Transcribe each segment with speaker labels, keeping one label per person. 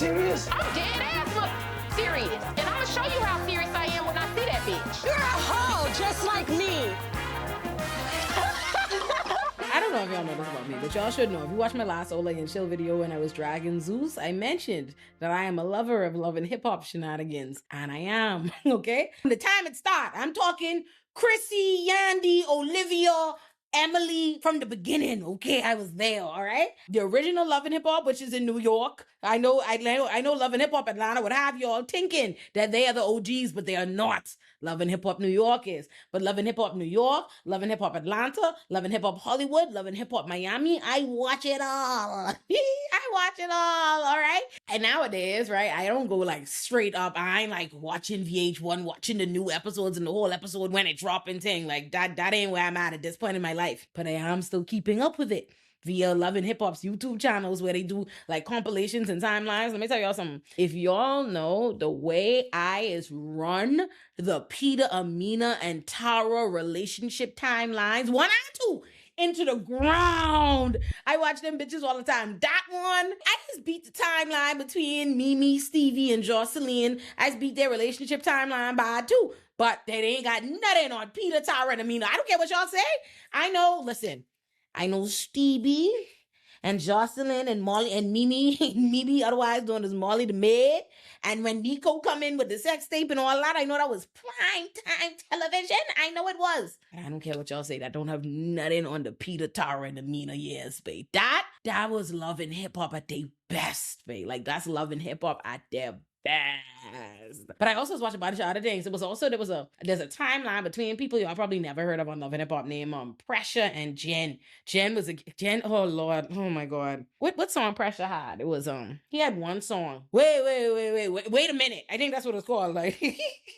Speaker 1: serious?
Speaker 2: I'm dead ass serious. And I'm gonna show you how serious I am when I see that bitch.
Speaker 3: You're a hoe, just like me.
Speaker 4: I don't know if y'all know this about me, but y'all should know. If you watched my last Olay and Chill video when I was dragging Zeus, I mentioned that I am a lover of love and hip-hop shenanigans. And I am, okay? From the time it started, I'm talking Chrissy, Yandy, Olivia, Emily, from the beginning, okay? I was there, all right? The original Love and Hip Hop, which is in New York. I know Love and Hip Hop Atlanta would have y'all thinking that they are the OGs, but they are not. Love and Hip Hop New York is. But Love and Hip Hop New York, Love and Hip Hop Atlanta, Love and Hip Hop Hollywood, Love and Hip Hop Miami, I watch it all. I watch it all right? And nowadays, right, I don't go like straight up. I ain't like watching VH1, watching the new episodes and the whole episode when it drop and thing. Like that ain't where I'm at this point in my life. But I am still keeping up with it via Love and Hip Hop's YouTube channels where they do like compilations and timelines. Let me tell y'all something. If y'all know the way I is run the Peter, Amina, and Tara relationship timelines, 1 and 2, into the ground. I watch them bitches all the time. That one, I just beat the timeline between Mimi, Stevie, and Jocelyn. I just beat their relationship timeline by 2. But they ain't got nothing on Peter, Tara, and Amina. I don't care what y'all say. I know Stevie and Jocelyn and Molly and Mimi, otherwise known as Molly the maid. And when Nico come in with the sex tape and all that, I know that was prime time television. I know it was. But I don't care what y'all say. That don't have nothing on the Peter, Tara, and Amina years, babe. That was Love and Hip Hop at their best, babe. Like, that's Love and Hip Hop at their best. But I also was watching a bunch of other things. There's a timeline between people y'all probably never heard of on Love and Hip Hop named Pressure and Jen. Oh Lord, oh my God. What song Pressure had? It was he had one song. Wait a minute. I think that's what it's called. Like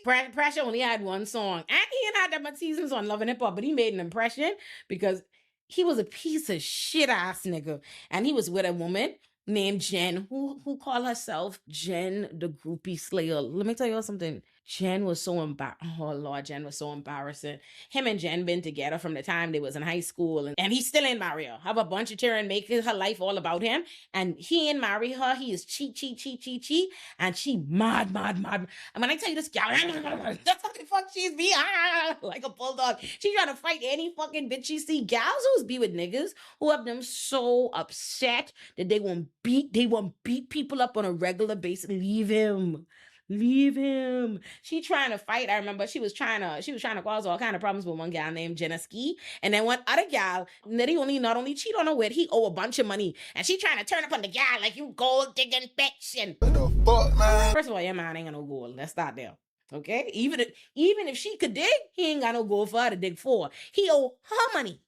Speaker 4: Pressure only had one song. And he ain't had that much seasons on Love and Hip Hop, but he made an impression because he was a piece of shit ass nigga. And he was with a woman named Jen, who called herself Jen the Groupie Slayer. Let me tell you something. Jen was so embarrassing. Him and Jen been together from the time they was in high school, and he still ain't marry her. Have a bunch of children, make her life all about him, and he ain't marry her. He is cheat, and she mad. And when I tell you this gal, that's what the fuck she's be like a bulldog. She trying to fight any fucking bitch she see. Gals who's be with niggas who have them so upset that they won't beat people up on a regular basis. Leave him. She trying to fight. I remember she was trying to cause all kind of problems with one gal named Jenna Ski. And then one other gal that he not only cheat on her with, he owe a bunch of money. And she trying to turn up on the gal like, you gold digging bitch. And what the fuck, man? First of all, your man ain't got no gold. Let's start there. Okay? Even if she could dig, he ain't got no gold for her to dig for. He owe her money.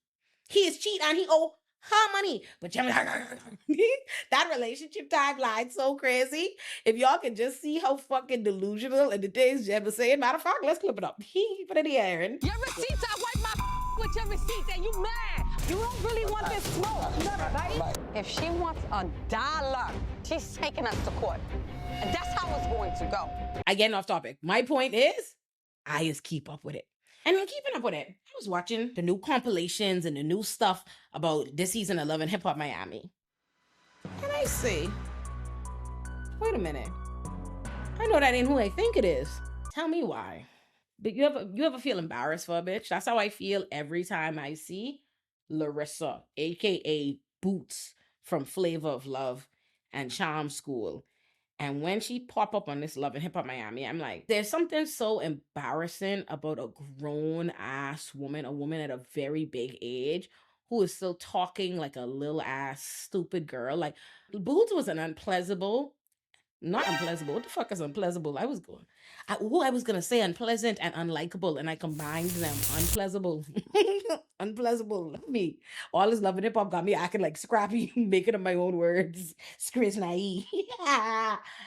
Speaker 4: He is cheat and he owe her money. But that relationship timeline so crazy. If y'all can just see how fucking delusional and the things Jen was saying, matter of fact, let's clip it up. He put it in the air.
Speaker 3: Your receipts, I wipe my with your receipts and you mad. You don't really want this smoke. Right? If she wants $1, she's taking us to court. And that's how it's going to go.
Speaker 4: I getting off topic. My point is, I just keep up with it. And in keeping up with it, I was watching the new compilations and the new stuff about this season of Love and Hip Hop Miami. And I say, wait a minute. I know that ain't who I think it is. Tell me why. But you ever feel embarrassed for a bitch? That's how I feel every time I see Larissa, aka Boots from Flavor of Love and Charm School. And when she pop up on this Love and Hip Hop Miami, I'm like, there's something so embarrassing about a grown-ass woman, a woman at a very big age, who is still talking like a little ass stupid girl. Like, Boots was an not unpleasant. What the fuck is unpleasant? I was going to say unpleasant and unlikable, and I combined them. Unpleasant. Unpleasant. Me. All this Love and Hip Hop got me acting like Scrappy, making up my own words. Chris naive.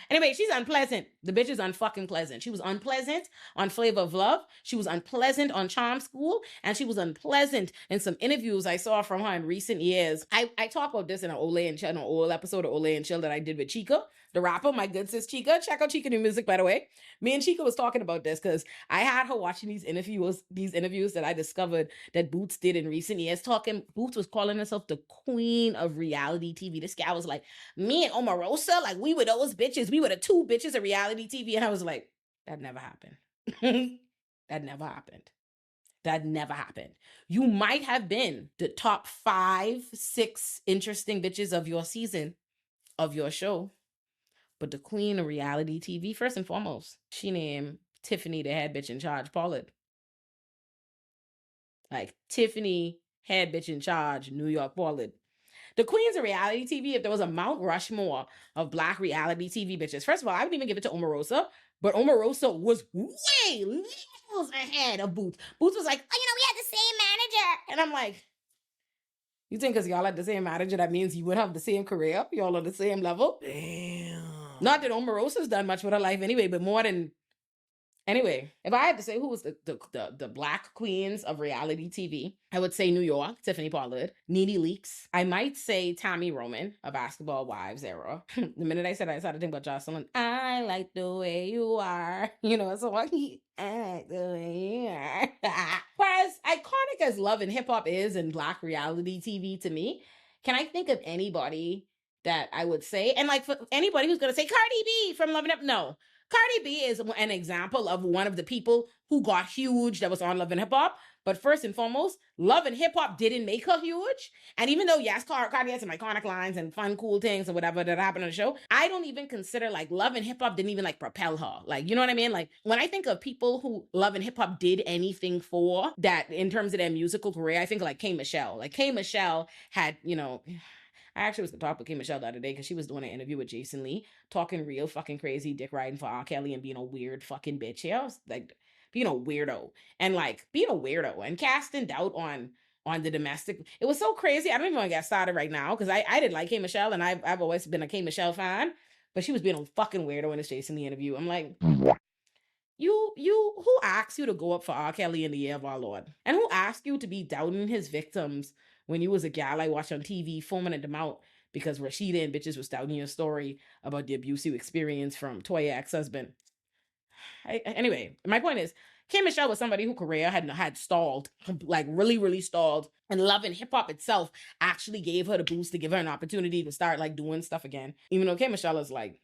Speaker 4: Anyway, she's unpleasant. The bitch is unfucking pleasant. She was unpleasant on Flavor of Love. She was unpleasant on Charm School, and she was unpleasant in some interviews I saw from her in recent years. I talk about this in an Olay and Chill, an old episode of Olay and Chill that I did with Chica. the rapper, my good sis Chica. Check out Chica new music, by the way. Me and Chica was talking about this because I had her watching these interviews that I discovered that Boots did in recent years. Boots was calling herself the queen of reality TV. This guy was like, me and Omarosa, like we were those bitches. We were the two bitches of reality TV. And I was like, that never happened. That never happened. That never happened. You might have been the top 5, 6 interesting bitches of your season, of your show. But the queen of reality TV, first and foremost, she named Tiffany the head bitch in charge, Pollard. Like Tiffany, head bitch in charge, New York Pollard. The queens of reality TV, if there was a Mount Rushmore of Black reality TV bitches, first of all, I wouldn't even give it to Omarosa, but Omarosa was way levels ahead of Boots. Boots was like, oh, we had the same manager. And I'm like, you think because y'all had the same manager, that means you would have the same career? Y'all on the same level?
Speaker 1: Damn.
Speaker 4: Not that Omarosa's done much with her life anyway, but more than... Anyway, if I had to say who was the Black queens of reality TV, I would say New York, Tiffany Pollard, Nene Leakes. I might say Tammy Roman, a Basketball Wives era. The minute I said I started thinking about Jocelyn. I like the way you are. So I like the way you are. Whereas iconic as Love and Hip Hop is in Black reality TV to me, can I think of anybody that I would say? And like for anybody who's going to say Cardi B from Love and Hip Hop, no. Cardi B is an example of one of the people who got huge that was on Love and Hip Hop. But first and foremost, Love and Hip Hop didn't make her huge. And even though, yes, Cardi has some iconic lines and fun, cool things and whatever that happened on the show, I don't even consider like Love and Hip Hop didn't even like propel her. Like, you know what I mean? Like when I think of people who Love and Hip Hop did anything for that in terms of their musical career, I think like K. Michelle. Like K. Michelle had, I actually was talking with K. Michelle the other day because she was doing an interview with Jason Lee, talking real fucking crazy, dick riding for R. Kelly and being a weird fucking bitch. Yeah, I was like, being a weirdo and casting doubt on the domestic. It was so crazy. I don't even want to get started right now because I did like K. Michelle and I've always been a K. Michelle fan, but she was being a fucking weirdo in this Jason Lee interview. I'm like, who asked you to go up for R. Kelly in the year of our Lord? And who asked you to be doubting his victims when you was a gal I watched on TV foaming at the mouth because Rashida and bitches was doubting your story about the abusive experience from Toya ex-husband? Anyway, my point is, K. Michelle was somebody whose career had stalled, like really, really stalled. And Love and Hip Hop itself actually gave her the boost to give her an opportunity to start like doing stuff again. Even though K. Michelle is like,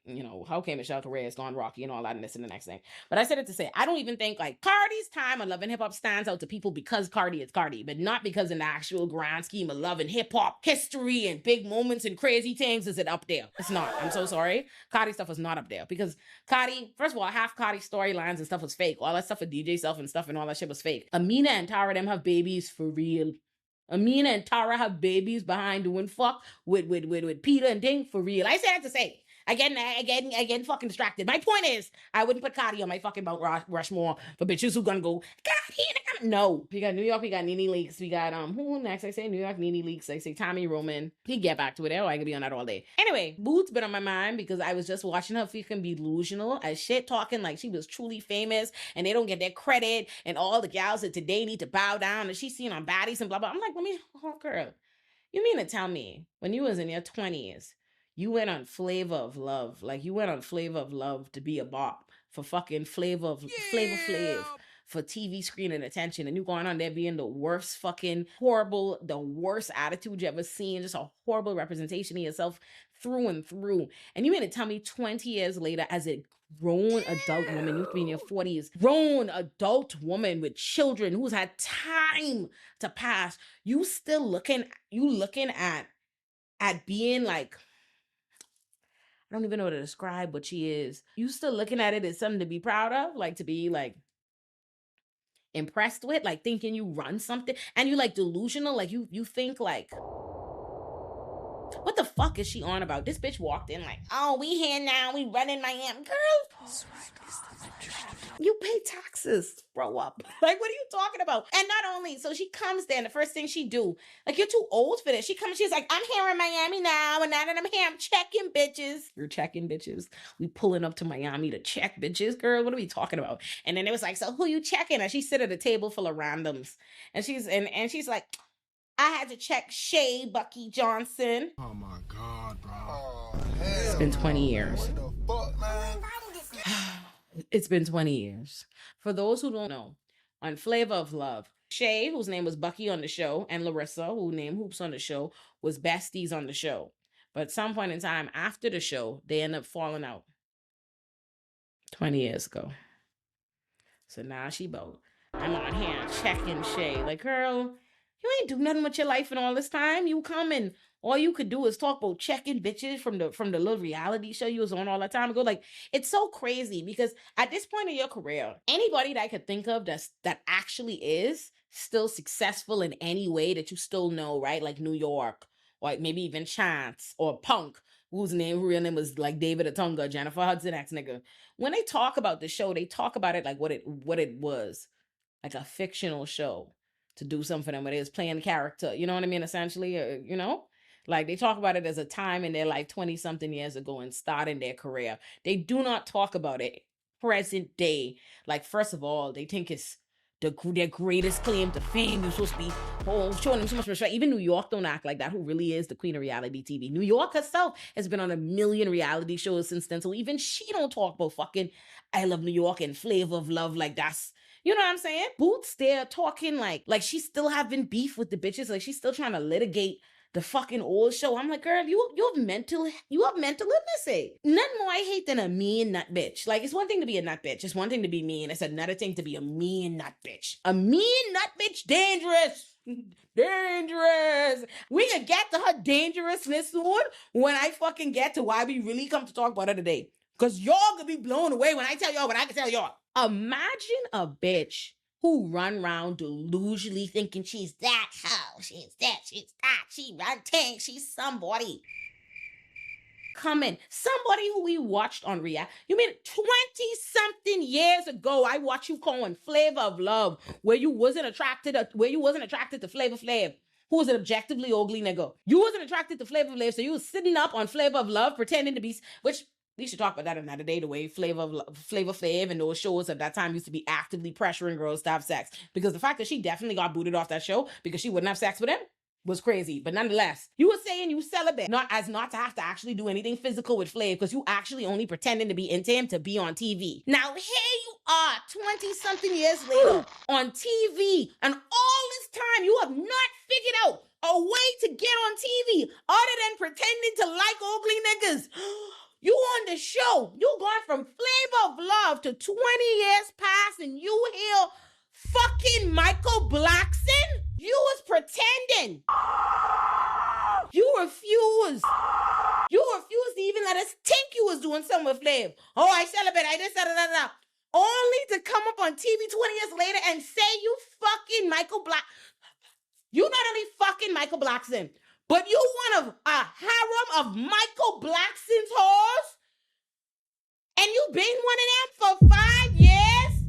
Speaker 4: how K. Michelle's career has gone rocky and all that and this and the next thing. But I said it to say, I don't even think like Cardi's time on Love and Hip Hop stands out to people because Cardi is Cardi, but not because in the actual grand scheme of Love and Hip Hop history and big moments and crazy things is it up there. It's not. I'm so sorry. Cardi stuff was not up there because Cardi, first of all, half Cardi's storylines and stuff was fake. All that stuff with DJ Self and stuff and all that shit was fake. Amina and Tara them have babies for real. Amina and Tara have babies behind doing fuck with Peter and Ding for real. I say that to say. Again, fucking distracted. My point is, I wouldn't put Cardi on my fucking Mount Rushmore for bitches who gonna go, Cardi, no. We got New York, we got Nene Leakes, we got, who next? I say New York, Nene Leakes, I say Tammy Roman. He get back to it, I could be on that all day. Anyway, Boots been on my mind because I was just watching her freaking be delusional as shit, talking like she was truly famous and they don't get their credit and all the gals that today need to bow down and she's seen on baddies and blah, blah. I'm like, girl, you mean to tell me when you was in your 20s, you went on Flavor of Love. Like, you went on Flavor of Love to be a bop for fucking Flavor Flav for TV screen and attention. And you going on there being the worst fucking horrible, the worst attitude you ever seen. Just a horrible representation of yourself through and through. And you mean to tell me 20 years later as a grown adult woman, you have to be in your 40s, grown adult woman with children who's had time to pass, you still looking at being like, I don't even know how to describe what she is. You still looking at it as something to be proud of, like to be like impressed with, like thinking you run something and you like delusional, like you think like, what the fuck is she on about? This bitch walked in like, oh, we here now, we running Miami. Girl, you pay taxes, grow up. Like, what are you talking about? And not only, so she comes there and the first thing she do, like, you're too old for this. She comes, she's like, I'm here in Miami now, and now that I'm here, I'm checking bitches. You're checking bitches. We pulling up to Miami to check bitches, girl. What are we talking about? And then it was like, so who you checking? And she sit at a table full of randoms. And she's like, I had to check Shay Bucky Johnson.
Speaker 1: Oh my God, bro.
Speaker 4: It's been 20 years. It's been 20 years. For those who don't know, on Flavor of Love, Shay, whose name was Bucky on the show, and Larissa, who named Hoops on the show, was besties on the show. But at some point in time after the show, they ended up falling out 20 years ago. So now she both. I'm on here checking Shay. Like, girl, you ain't do nothing with your life in all this time. You come and all you could do is talk about checking bitches from the little reality show you was on all that time ago. Like, it's so crazy because at this point in your career, anybody that I could think of that actually is still successful in any way that you still know, right? Like New York, or like maybe even Chance or Punk, whose real name was like David Atunga, Jennifer Hudson ex nigga. When they talk about the show, they talk about it like what it was, like a fictional show to do something for them, where they was playing character, you know what I mean? Essentially, you know, like they talk about it as a time in their life 20 something years ago and starting their career. They do not talk about it present day. Like, first of all, they think it's their greatest claim to fame. You're supposed to be showing them so much respect. Even New York don't act like that, who really is the queen of reality TV. New York herself has been on a million reality shows since then. So even she don't talk about fucking I Love New York and Flavor of Love like that's, you know what I'm saying? Boots there talking like she's still having beef with the bitches. Like she's still trying to litigate the fucking old show. I'm like, girl, you have mental illness. Nothing more I hate than a mean nut bitch. Like, it's one thing to be a nut bitch. It's one thing to be mean. It's another thing to be a mean nut bitch. A mean nut bitch, dangerous. Dangerous. We can get to her dangerousness soon when I fucking get to why we really come to talk about her today. Because y'all gonna be blown away when I tell y'all what I can tell y'all. Imagine a bitch who run around delusionally thinking she's that hoe, she's that, she run things, she's somebody. Coming, somebody who we watched on React. You mean 20-something years ago, I watched you calling Flavor of Love, where you wasn't attracted to Flavor Flav, who was an objectively ugly nigga. You wasn't attracted to Flavor Flav, so you was sitting up on Flavor of Love pretending to be, which we should talk about that another day, the way Flavor Flav and those shows at that time used to be actively pressuring girls to have sex. Because the fact that she definitely got booted off that show because she wouldn't have sex with him was crazy. But nonetheless, you were saying you celibate, not to have to actually do anything physical with Flav because you actually only pretending to be into him to be on TV. Now here you are, 20-something years later, on TV, and all this time you have not figured out a way to get on TV other than pretending to like ugly niggas. You on the show. You gone from Flavor of Love to 20 years past and you hear fucking Michael Blackson? You was pretending. You refused. You refused to even let us think you was doing something with Flav. Oh, I celebrate. I did da. Only to come up on TV 20 years later and say you fucking Michael Black. You not only fucking Michael Blackson, but you one of a harem of Michael Blackson's whores? And you been one of them for 5 years?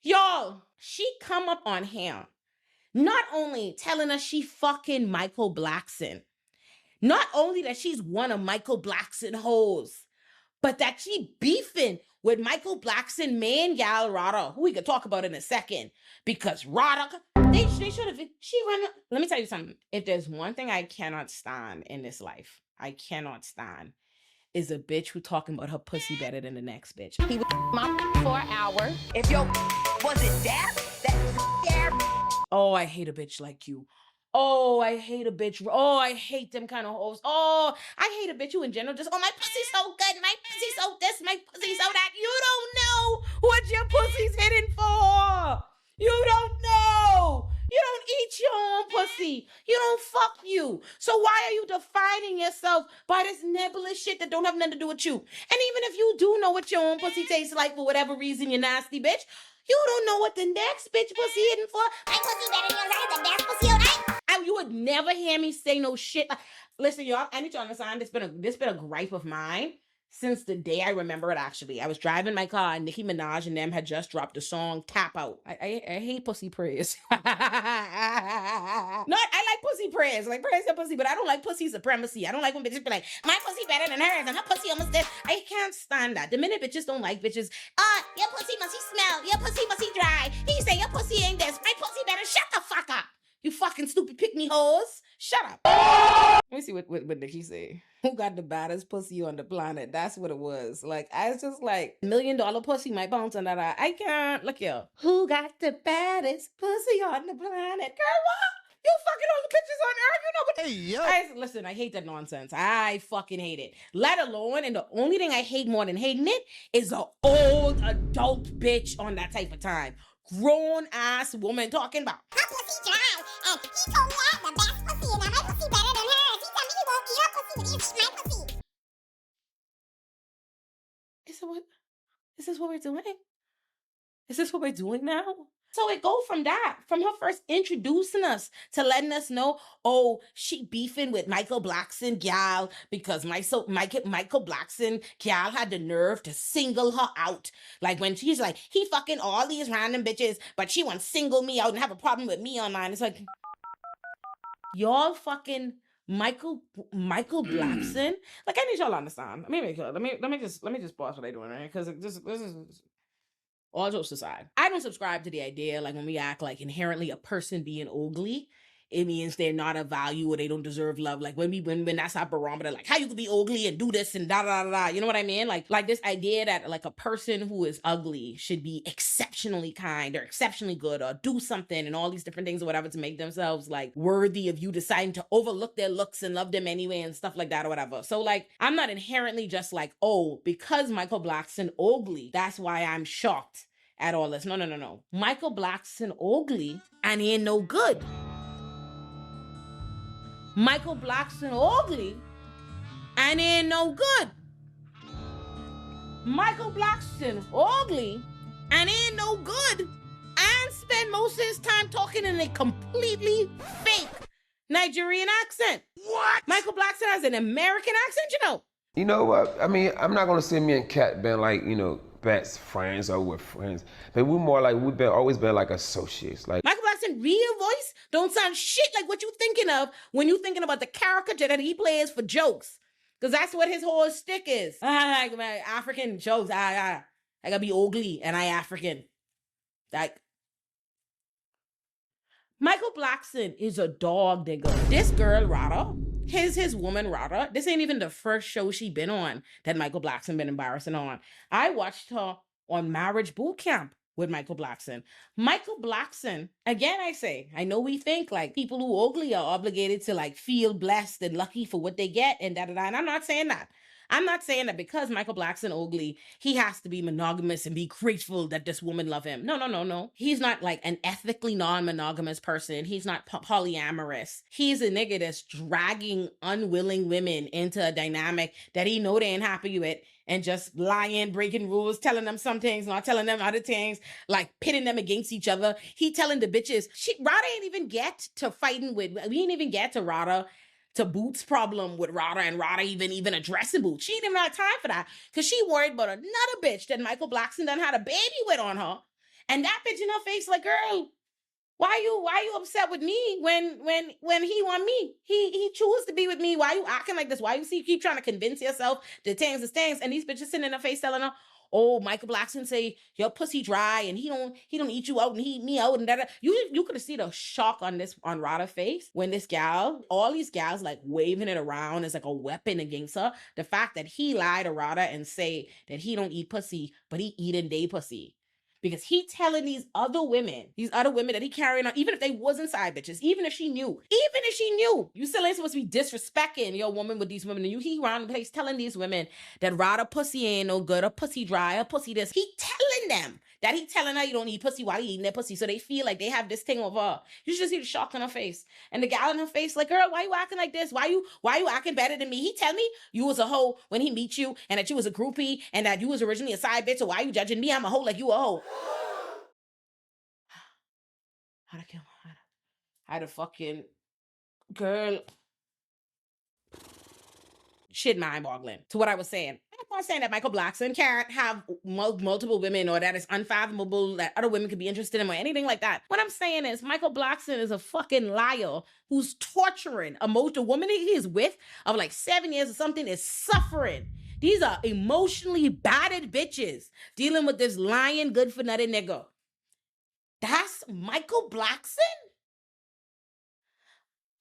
Speaker 4: Y'all, she come up on him. Not only telling us she fucking Michael Blackson. Not only that she's one of Michael Blackson hoes, but that she beefing with Michael Blackson main gal Rada, who we could talk about in a second. Because Rada, they should have, let me tell you something. If there's one thing I cannot stand in this life, I cannot stand, is a bitch who talking about her pussy better than the next bitch.
Speaker 2: He was my for an hour.
Speaker 1: If your wasn't that
Speaker 4: oh, I hate a bitch like you. Oh, I hate a bitch. Oh, I hate them kind of hoes. Oh, I hate a bitch who in general just, oh, my pussy's so good. My pussy's so this, my pussy's so that. You don't know what your pussy's hidden for. You don't know. You don't eat your own pussy. You don't fuck you. So why are you defining yourself by this nebulous shit that don't have nothing to do with you? And even if you do know what your own pussy tastes like for whatever reason, you nasty bitch, you don't know what the next bitch pussy hidden for. My pussy better than yours. I had the best pussy all night. You would never hear me say no shit. Listen, y'all, I need to understand this been a gripe of mine since the day I remember it, actually. I was driving my car and Nicki Minaj and them had just dropped the song Tap Out. I hate pussy praise. No, I like pussy praise. Like, praise your pussy, but I don't like pussy supremacy. I don't like when bitches be like, my pussy better than hers and her pussy almost dead. I can't stand that. The minute bitches don't like bitches, your pussy must smell, your pussy must dry. He say your pussy ain't this, my pussy better shut the fuck up. You fucking stupid pick-me hoes. Shut up. Let me see what Nikki say. Who got the baddest pussy on the planet? That's what it was. Like, I was just like, $1 million pussy might bounce on that eye. I can't. Look here. Who got the baddest pussy on the planet? Girl, what? You fucking all the pictures on Earth. You know what? Hey, yo. Listen, I hate that nonsense. I fucking hate it. Let alone, and the only thing I hate more than hating it is an old adult bitch on that type of time. Grown ass woman talking about
Speaker 5: her pussy dry, and he told me I had the best pussy, and now my pussy better than hers. He told me he won't eat her pussy, but he eats my pussy.
Speaker 4: Is this what we're doing? Is this what we're doing now? So it go from that, from her first introducing us to letting us know, oh, she beefing with Michael Blackson gal because Michael Blackson gal had the nerve to single her out. Like when she's like, he fucking all these random bitches, but she wants to single me out and have a problem with me online. It's like, y'all fucking Michael Blackson. Like, I need y'all to understand. Let me just pause what I'm doing, right? Because this is all jokes aside. I don't subscribe to the idea, like, when we act like inherently a person being ugly, it means they're not of value or they don't deserve love. Like when that's our barometer, like how you could be ugly and do this and da da da da. You know what I mean? Like this idea that like a person who is ugly should be exceptionally kind or exceptionally good or do something and all these different things or whatever to make themselves like worthy of you deciding to overlook their looks and love them anyway and stuff like that or whatever. So like I'm not inherently just like, oh, because Michael Blackson ugly, that's why I'm shocked at all this. No. Michael Blackson ugly and he ain't no good. Michael Blackson ugly and ain't no good. Michael Blackson ugly and ain't no good and spend most of his time talking in a completely fake Nigerian accent. What? Michael Blackson has an American accent, you know?
Speaker 6: You know what? I mean, I'm not gonna say me and Kat been like, you know, best friends or we're friends, but we're more like always been like associates. Like
Speaker 4: Michael Blackson real voice don't sound shit like what you thinking of when you thinking about the caricature that he plays for jokes, because that's what his whole stick is. Like my African jokes. I gotta be ugly and I African. Like Michael Blackson is a dog nigga. This girl Rada, his woman Rada, this ain't even the first show she been on that Michael Blackson been embarrassing on. I watched her on Marriage Boot Camp with Michael Blackson. Michael Blackson, again I say, I know we think like people who ugly are obligated to like feel blessed and lucky for what they get and da-da-da, and I'm not saying that. I'm not saying that because Michael Blackson ugly, he has to be monogamous and be grateful that this woman love him. No. He's not like an ethically non-monogamous person. He's not polyamorous. He's a nigga that's dragging unwilling women into a dynamic that he know they ain't happy with and just lying, breaking rules, telling them some things, not telling them other things, like pitting them against each other. He telling the bitches, Rada ain't even get to fighting with, we ain't even get to Rada to Boots' problem with Rada and Rada even addressing Boots. She didn't even have time for that because she worried about another bitch that Michael Blackson done had a baby with on her. And that bitch in her face like, girl, why you upset with me when he want me? He chose to be with me. Why you acting like this? Why you keep trying to convince yourself that things is things? And these bitches sitting in her face telling her, oh, Michael Blackson say your pussy dry and he don't eat you out and he eat me out and that. You could have seen the shock on Rada's face when this gal, all these gals like waving it around as like a weapon against her. The fact that he lied to Rada and say that he don't eat pussy, but he eating they pussy. Because he telling these other women that he carrying on, even if they wasn't side bitches, even if she knew, you still ain't supposed to be disrespecting your woman with these women. And he around the place telling these women that Rada pussy ain't no good, or pussy dry, or pussy this. He telling them that he telling her you don't eat pussy while you eating their pussy. So they feel like they have this thing over her. You should just see the shock on her face. And the gal in her face like, girl, why you acting like this? Why you acting better than me? He tell me you was a hoe when he meet you and that you was a groupie and that you was originally a side bitch. So why you judging me? I'm a hoe like you a hoe. How the fucking girl shit mind-boggling to what I was saying. I'm not saying that Michael Blackson can't have multiple women or that it's unfathomable that other women could be interested in him or anything like that. What I'm saying is Michael Blackson is a fucking liar who's torturing a woman he is with of like 7 years or something is suffering. These are emotionally battered bitches dealing with this lying good for nothing nigga. That's Michael Blackson?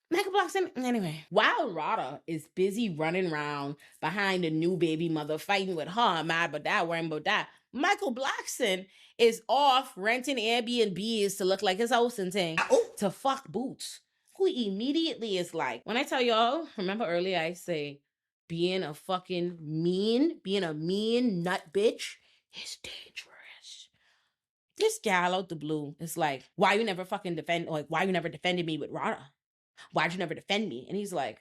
Speaker 4: Michael Blackson, anyway, while Rada is busy running around behind a new baby mother, fighting with her, mad about that, worrying about that, Michael Blackson is off renting Airbnbs to look like his house and thing to fuck Boots, who immediately is like, when I tell y'all, remember earlier I say, being a mean nut bitch is dangerous. This gal out the blue is like, why you never defended me with Rada? Why'd you never defend me? And he's like,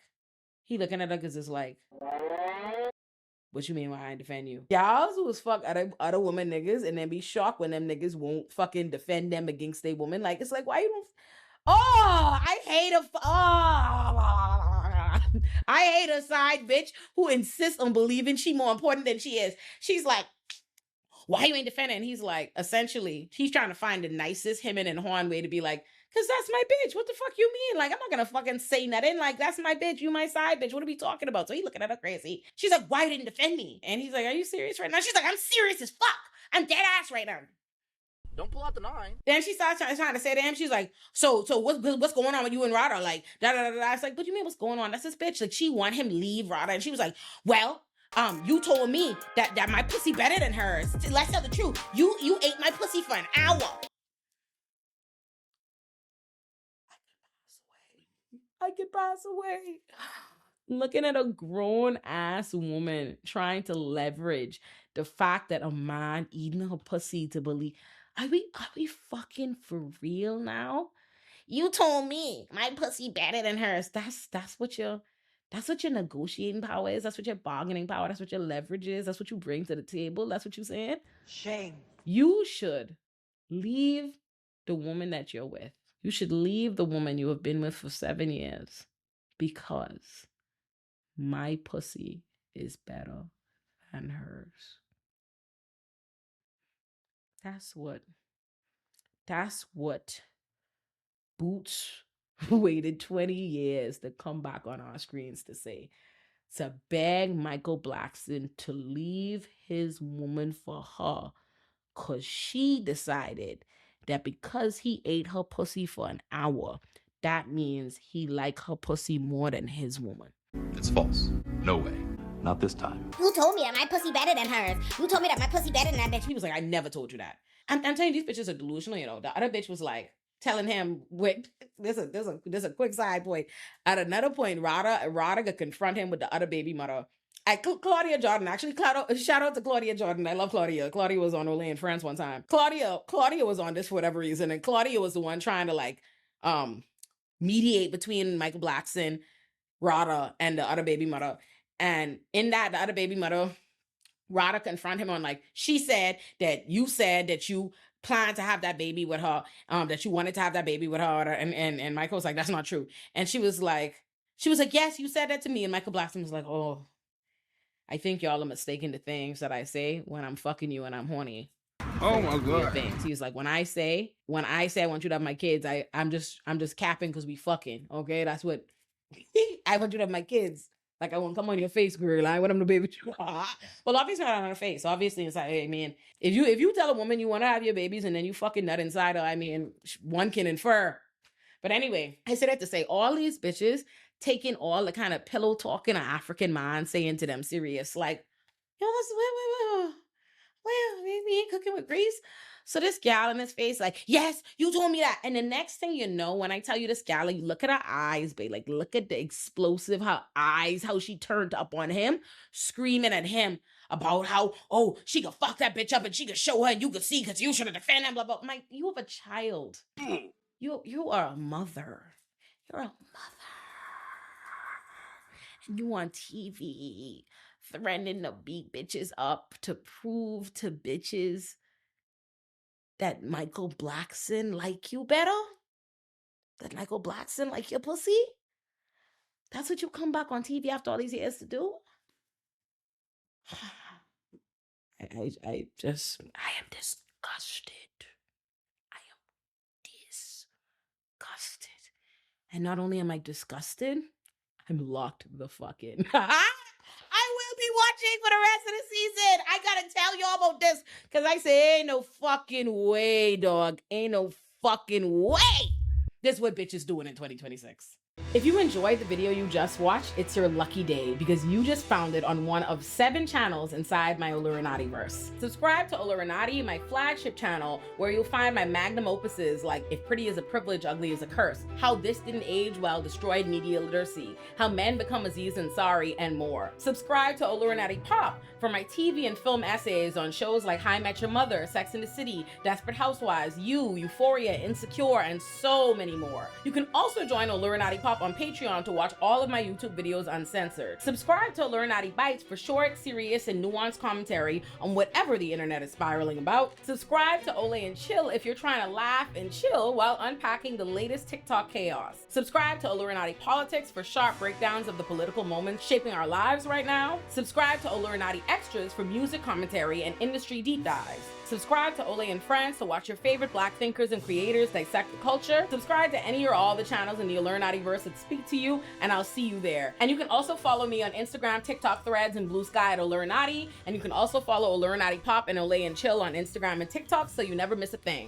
Speaker 4: he looking at her because it's like, what you mean why I ain't defend you? Y'all who was fuck other woman niggas and then be shocked when them niggas won't fucking defend them against a woman. Like, it's like, why you don't? I hate a side bitch who insists on believing she more important than she is. She's like, why you ain't defending? And he's like, essentially, he's trying to find the nicest him and Horn way to be like, because that's my bitch. What the fuck you mean? Like, I'm not gonna fucking say nothing. Like, that's my bitch. You my side bitch. What are we talking about? So he looking at her crazy. She's like, why you didn't defend me? And he's like, are you serious right now? She's like, I'm serious as fuck. I'm dead ass right now.
Speaker 7: Don't pull out the 9.
Speaker 4: Then she starts trying to say to him, she's like, so what's going on with you and Rada? Like, da da da da. It's like, what do you mean what's going on? That's this bitch. Like, she want him leave Rada. And she was like, well, you told me that my pussy better than hers. Let's tell the truth. You ate my pussy for an hour. I could pass away. Looking at a grown ass woman trying to leverage the fact that a man eating her pussy to believe. Are we fucking for real now? You told me my pussy better than hers. That's what your negotiating power is. That's what your bargaining power. That's what your leverage is. That's what you bring to the table. That's what you're saying.
Speaker 1: Shame.
Speaker 4: You should leave the woman that you're with. You should leave the woman you have been with for 7 years because my pussy is better than hers. That's what Boots waited 20 years to come back on our screens to say. To beg Michael Blackson to leave his woman for her because she decided that because he ate her pussy for an hour, that means he liked her pussy more than his woman.
Speaker 8: It's false. No way. Not this time.
Speaker 5: You told me that my pussy better than hers. You told me that my pussy better than that bitch.
Speaker 4: He was like, I never told you that. I'm telling you, these bitches are delusional, you know. The other bitch was like, telling him, wait, there's a quick side point. At another point, Rada could confront him with the other baby mother. Claudia Jordan, actually, shout out to Claudia Jordan. I love Claudia. Claudia was on Olay in France one time. Claudia was on this for whatever reason, and Claudia was the one trying to like mediate between Michael Blackson, Rada, and the other baby mother. And in that, the other baby mother, Rada confront him on like, she said that you planned to have that baby with her, that you wanted to have that baby with her, and Michael was like, that's not true. And she was like, yes, you said that to me. And Michael Blackson was like, oh, I think y'all are mistaken the things that I say when I'm fucking you and I'm horny.
Speaker 6: Oh my God.
Speaker 4: Things. He was like, when I say I want you to have my kids, I'm just capping because we fucking, okay? That's what I want you to have my kids. Like, I won't come on your face, girl. I want them to be with you. Well, obviously not on her face. Obviously inside. I mean, if you tell a woman you want to have your babies and then you fucking nut inside her, I mean, one can infer. But anyway, I said that to say all these bitches taking all the kind of pillow talking an African man saying to them serious, like, yo, we ain't cooking with grease. So this gal in his face, like, yes, you told me that. And the next thing you know, when I tell you this gal, like, look at her eyes, babe. Like, look at the explosive, her eyes, how she turned up on him, screaming at him about how, oh, she could fuck that bitch up and she could show her and you could see because you should have defended him, blah, blah. Mike, you have a child. You are a mother. You're a mother. And you on TV threatening to beat bitches up to prove to bitches that Michael Blackson like you better? That Michael Blackson like your pussy? That's what you come back on TV after all these years to do? I am disgusted. I am disgusted. And not only am I disgusted, I'm locked the fuck in. I will be watching for the rest of the season. I gotta tell y'all about this because I say ain't no fucking way, dog. Ain't no fucking way. This is what bitches doing in 2026. If you enjoyed the video you just watched, it's your lucky day because you just found it on one of 7 channels inside my Olurinati-verse. Subscribe to Olurinati, my flagship channel, where you'll find my magnum opuses like If Pretty is a Privilege, Ugly is a Curse, How This Didn't Age Well Destroyed Media Literacy, How Men Become Aziz Ansari, and more. Subscribe to Olurinati Pop for my TV and film essays on shows like How I Met Your Mother, Sex and the City, Desperate Housewives, You, Euphoria, Insecure, and so many more. You can also join Olurinati Pop on Patreon to watch all of my YouTube videos uncensored. Subscribe to Olurinati Bites for short, serious, and nuanced commentary on whatever the internet is spiraling about. Subscribe to Olay and Chill if you're trying to laugh and chill while unpacking the latest TikTok chaos. Subscribe to Olurinati Politics for sharp breakdowns of the political moments shaping our lives right now. Subscribe to Olurinati Extras for music commentary and industry deep dives. Subscribe to Olay and Friends to watch your favorite Black thinkers and creators dissect the culture. Subscribe to any or all the channels in the Olurinati-verse that speak to you, and I'll see you there. And you can also follow me on Instagram, TikTok, Threads, and Blue Sky at Olurinati. And you can also follow Olurinati Pop and Olay and Chill on Instagram and TikTok so you never miss a thing.